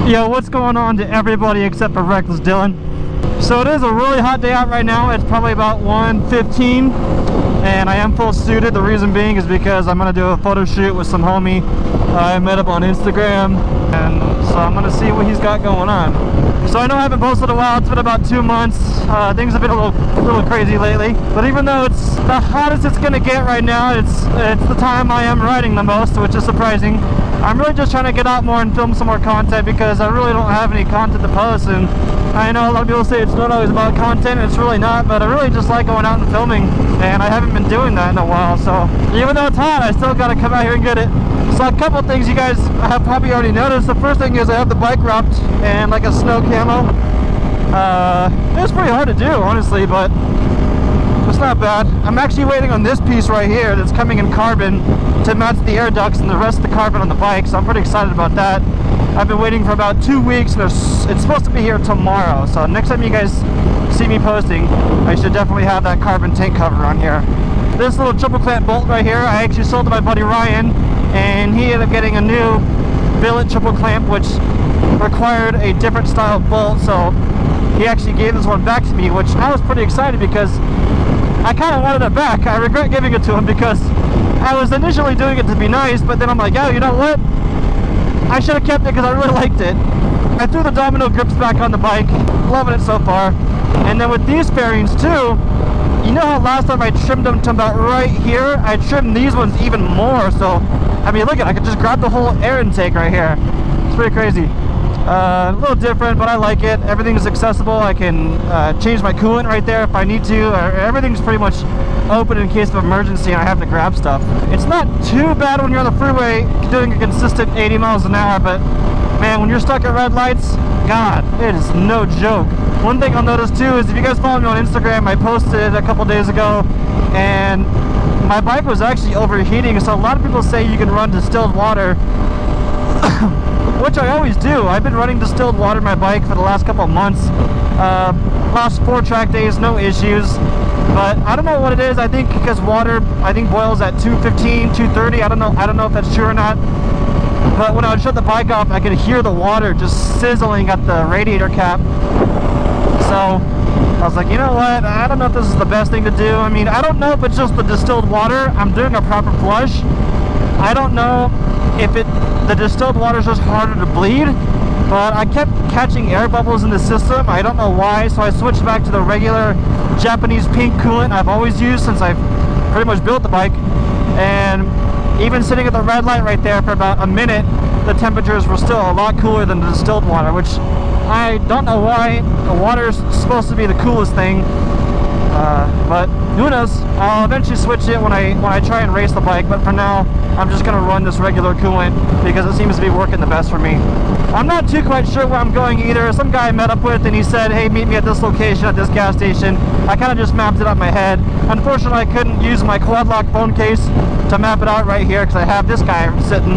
Yo, what's going on to everybody except for Reckless Dylan? So it is a really hot day out right now. It's probably about 1:15 and I am full suited. The reason being is because I'm going to do a photo shoot with some homie I met up on Instagram, and so I'm going to see what he's got going on. So I know I haven't posted a while. It's been about 2 months. Things have been a little crazy lately, but even though it's the hottest it's going to get right now, it's the time I am riding the most, which is surprising. I'm really just trying to get out more and film some more content because I really don't have any content to post, and I know a lot of people say it's not always about content, and it's really not, but I really just like going out and filming, and I haven't been doing that in a while. So even though it's hot, I still got to come out here and get it. So a couple of things you guys have probably already noticed. The first thing is I have the bike wrapped in like a snow camo. It was pretty hard to do, honestly, but it's not bad. I'm actually waiting on this piece right here that's coming in carbon to match the air ducts and the rest of the carbon on the bike, so I'm pretty excited about that. I've been waiting for about 2 weeks, and it's supposed to be here tomorrow, so next time you guys see me posting, I should definitely have that carbon tank cover on here. This little triple clamp bolt right here, I actually sold to my buddy Ryan, and he ended up getting a new billet triple clamp, which required a different style bolt, so he actually gave this one back to me, which I was pretty excited because I kind of wanted it back. I regret giving it to him because I was initially doing it to be nice, but then I'm like, oh, you know what? I should have kept it because I really liked it. I threw the domino grips back on the bike, loving it so far. And then with these fairings too, you know how last time I trimmed them to about right here? I trimmed these ones even more, so I mean, look at it, I could just grab the whole air intake right here. It's pretty crazy. A little different, but I like it. Everything's accessible. I can change my coolant right there if I need to. Everything's pretty much open in case of emergency and I have to grab stuff. It's not too bad when you're on the freeway doing a consistent 80 miles an hour, but man, when you're stuck at red lights, God, it is no joke. One thing I'll notice too is if you guys follow me on Instagram, I posted a couple days ago and my bike was actually overheating, so a lot of people say you can run distilled water, which I always do. I've been running distilled water in my bike for the last couple of months. Last 4 track days, no issues. But I don't know what it is. I think because water, boils at 215, 230. I don't know if that's true or not. But when I would shut the bike off, I could hear the water just sizzling at the radiator cap. So I was like, you know what? I don't know if this is the best thing to do. I mean, I don't know if it's just the distilled water. I'm doing a proper flush. I don't know if the distilled water is just harder to bleed, but I kept catching air bubbles in the system. I don't know why, so I switched back to the regular Japanese pink coolant I've always used since I've pretty much built the bike. And even sitting at the red light right there for about a minute, the temperatures were still a lot cooler than the distilled water, which I don't know why. The water is supposed to be the coolest thing, but who knows? I'll eventually switch it when I try and race the bike, but for now I'm just gonna run this regular coolant because it seems to be working the best for me. I'm not too quite sure where I'm going either. Some guy I met up with and he said, hey, meet me at this location at this gas station. I kind of just mapped it out in my head. Unfortunately, I couldn't use my quad lock phone case to map it out right here because I have this guy sitting,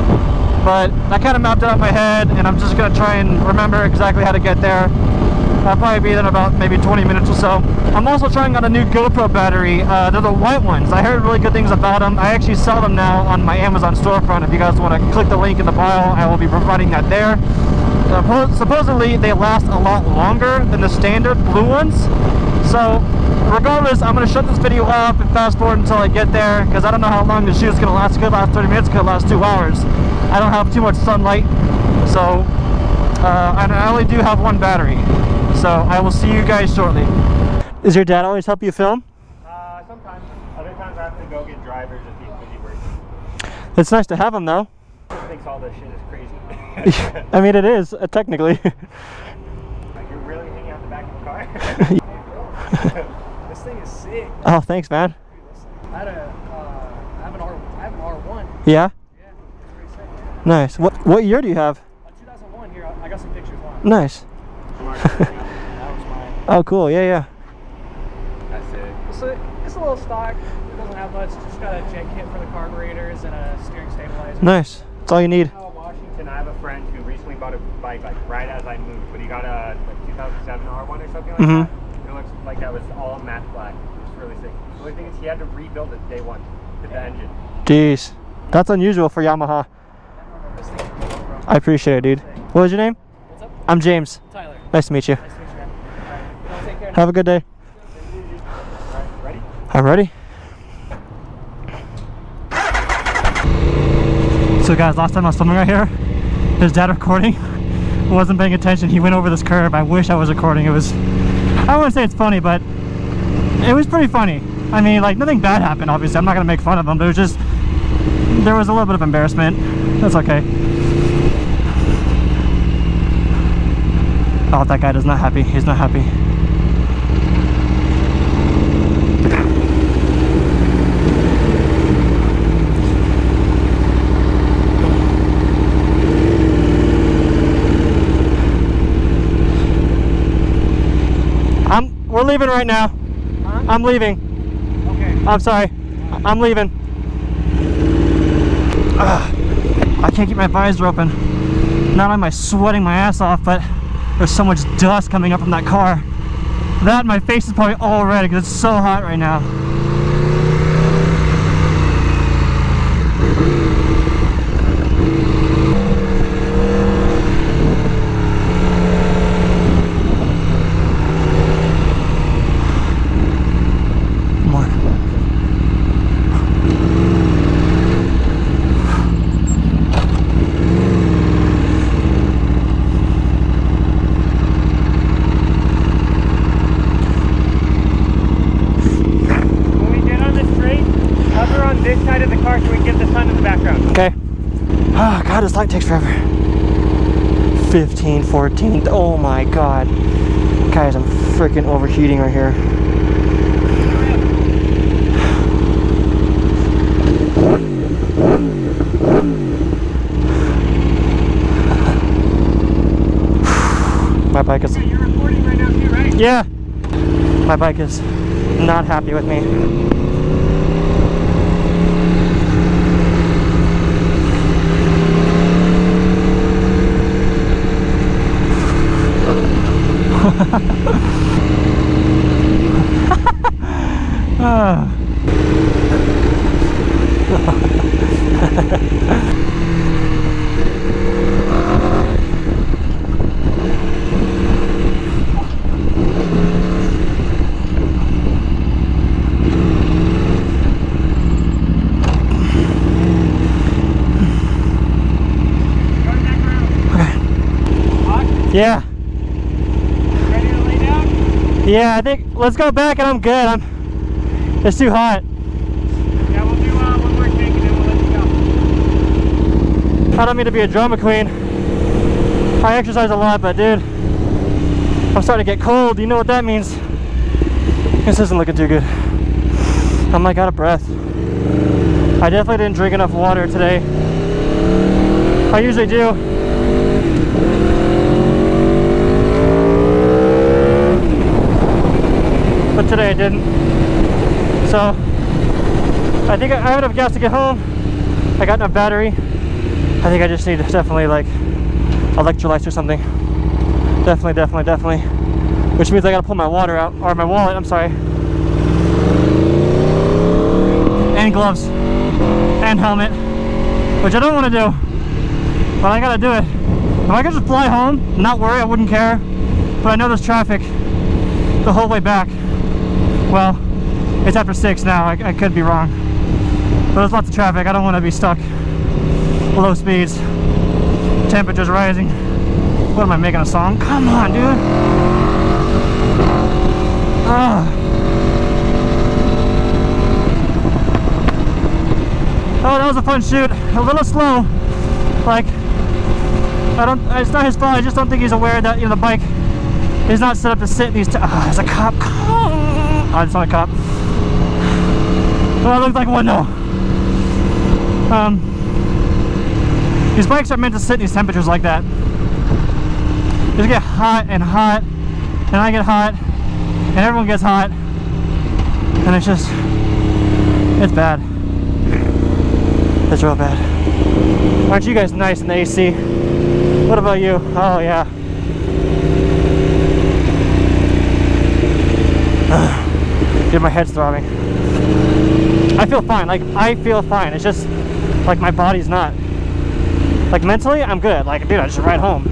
but I kind of mapped it out in my head and I'm just gonna try and remember exactly how to get there. I'll probably be there in about maybe 20 minutes or so. I'm also trying out a new GoPro battery. They're the white ones. I heard really good things about them. I actually sell them now on my Amazon storefront. If you guys want to click the link in the bio, I will be providing that there. Supposedly they last a lot longer than the standard blue ones. So regardless, I'm going to shut this video off and fast forward until I get there because I don't know how long the shoot's going to last. It could last 30 minutes, it could last 2 hours. I don't have too much sunlight, so and I only do have one battery. So I will see you guys shortly. Does your dad always help you film? Sometimes. Other times I have to go get drivers if he's busy working. It's nice to have him though. He thinks all this shit is crazy. I mean, it is, technically. Like you're really hanging out the back of the car? This thing is sick. Oh, thanks, man. I have an R1. Yeah? Yeah, it's pretty sick. Yeah. Nice. What year do you have? 2001 here. I got some pictures on. Nice. That was mine. Oh, cool. Yeah, yeah. That's it. It's a little stock. It doesn't have much. Just got a jet kit for the carburetors and a steering stabilizer. Nice. That's all you need. Washington, I have a friend who recently bought a bike like right as I moved, but he got a like 2007 R1 or something like that. It looks like that was all matte black. It's really sick. The only thing is he had to rebuild it day one with the engine. Jeez. That's unusual for Yamaha. I appreciate it, dude. What was your name? What's up? I'm James. Tyler. Nice to meet you. Nice to meet you, man. All right. Well, take care. Have a good day. All right, ready? I'm ready. So guys, last time I was filming right here, his dad recording, wasn't paying attention. He went over this curb. I wish I was recording. It was, I wouldn't say it's funny, but it was pretty funny. I mean, like, nothing bad happened, obviously. I'm not gonna make fun of him, but it was just, there was a little bit of embarrassment. That's okay. Oh, that guy is not happy. He's not happy. We're leaving right now. Huh? I'm leaving. Okay. I'm sorry. I'm leaving. I can't keep my visor open. Not only am I sweating my ass off, but there's so much dust coming up from that car. That, my face is probably all red because it's so hot right now. Okay. Oh god, this light takes forever. 15, 14. Oh my god. Guys, I'm freaking overheating right here. My bike is... You're recording right now too, right? Yeah. My bike is not happy with me. Yeah. Ready to lay down? Yeah, I think let's go back and I'm good. It's too hot. Yeah, we'll do one more tank and then we'll let you go. I don't mean to be a drama queen. I exercise a lot, but dude, I'm starting to get cold. You know what that means? This isn't looking too good. I'm like out of breath. I definitely didn't drink enough water today. I usually do. But today I didn't. So I think I have enough gas to get home. I got enough battery. I think I just need definitely like electrolytes or something. Definitely. Which means I gotta pull my water out, or my wallet, I'm sorry. And gloves. And helmet. Which I don't want to do. But I gotta do it. If I could just fly home, not worry, I wouldn't care. But I know there's traffic the whole way back. Well, it's after 6 now, I could be wrong. But there's lots of traffic, I don't want to be stuck. Low speeds. Temperatures rising. What am I making a song? Come on, dude! Oh, that was a fun shoot. A little slow. Like, it's not his fault, I just don't think he's aware that, you know, the bike is not set up to sit these there's a cop. Oh, it's not a cop. Oh, it looks like one though. These bikes are meant to sit in these temperatures like that. They just get hot, and I get hot, and everyone gets hot, and it's just, it's bad. It's real bad. Aren't you guys nice in the AC? What about you? Oh yeah. Dude, my head's throbbing. I feel fine, like I feel fine. It's just like my body's not. Like mentally, I'm good. Like, dude, I just ride home.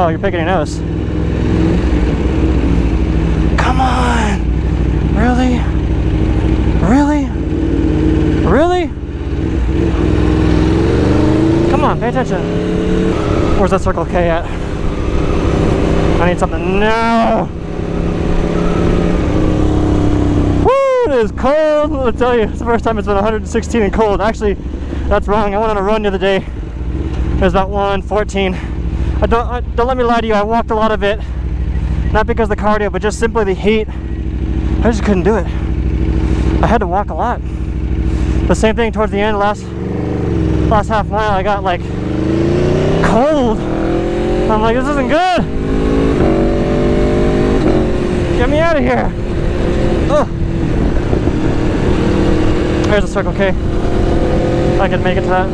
Oh, you're picking your nose. Come on! Really? Really? Really? Come on, pay attention. Where's that Circle K at? I need something now! Woo! It is cold! I'll tell you, it's the first time it's been 116 and cold. Actually, that's wrong. I went on a run the other day. It was about 114. Don't let me lie to you, I walked a lot of it. Not because of the cardio, but just simply the heat. I just couldn't do it. I had to walk a lot. The same thing towards the end, last half mile, I got like cold. I'm like, this isn't good. Get me out of here. Ugh. There's a Circle K. I can make it to that.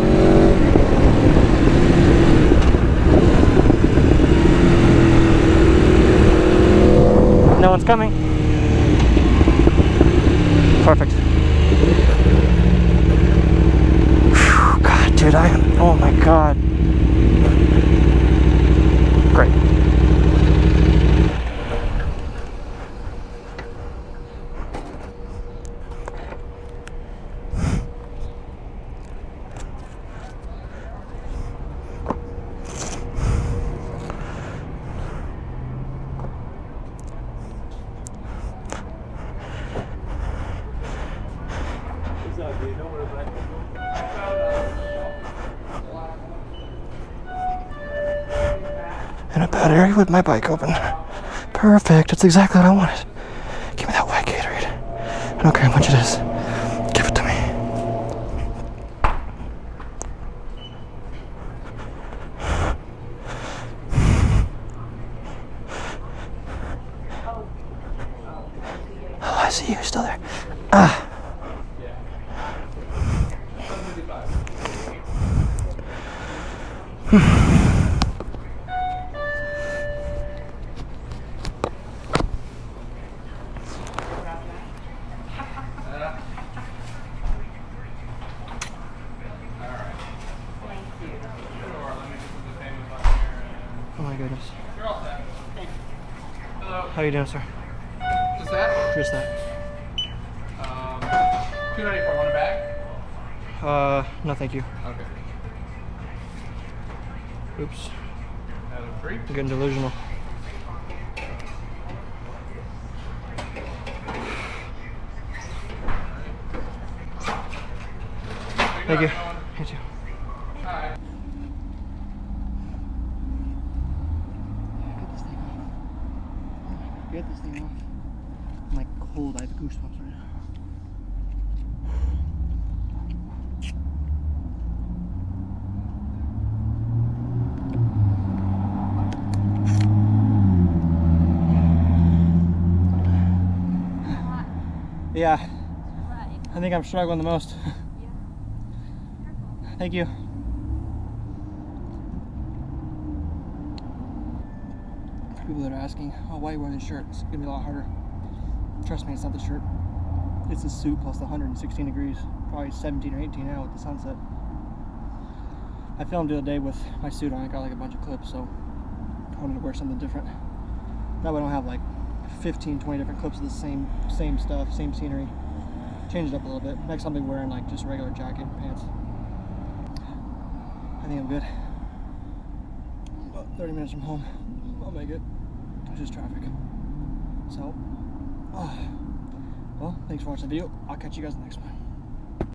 No one's coming. Perfect. Whew, God, dude, I am. Oh my God. Great. In a bad area with my bike open. Perfect. That's exactly what I wanted. Give me that white Gatorade. I don't care how much it is. Give it to me. Oh, I see you still there. Ah. Oh my goodness. You're all set. Hello. How you doing, sir? Just that? Just that. $2.94. Want a bag? No thank you. Okay. Oops. Out of 3. I'm getting delusional. Thank you. You too. Hi. Get this thing off. I'm like cold. I have goosebumps right now. Yeah, I think I'm struggling the most. Thank you. For people that are asking, oh, why are you wearing this shirt? It's gonna be a lot harder. Trust me, it's not the shirt. It's the suit plus the 116 degrees. Probably 17 or 18 now with the sunset. I filmed the other day with my suit on. I got like a bunch of clips, so I wanted to wear something different. That way I don't have like 15, 20 different clips of the same stuff, same scenery. Change it up a little bit. Next I'll be wearing like just a regular jacket and pants. I think I'm good. About 30 minutes from home. I'll make it. It's just traffic. So, well, thanks for watching the video. I'll catch you guys in the next one.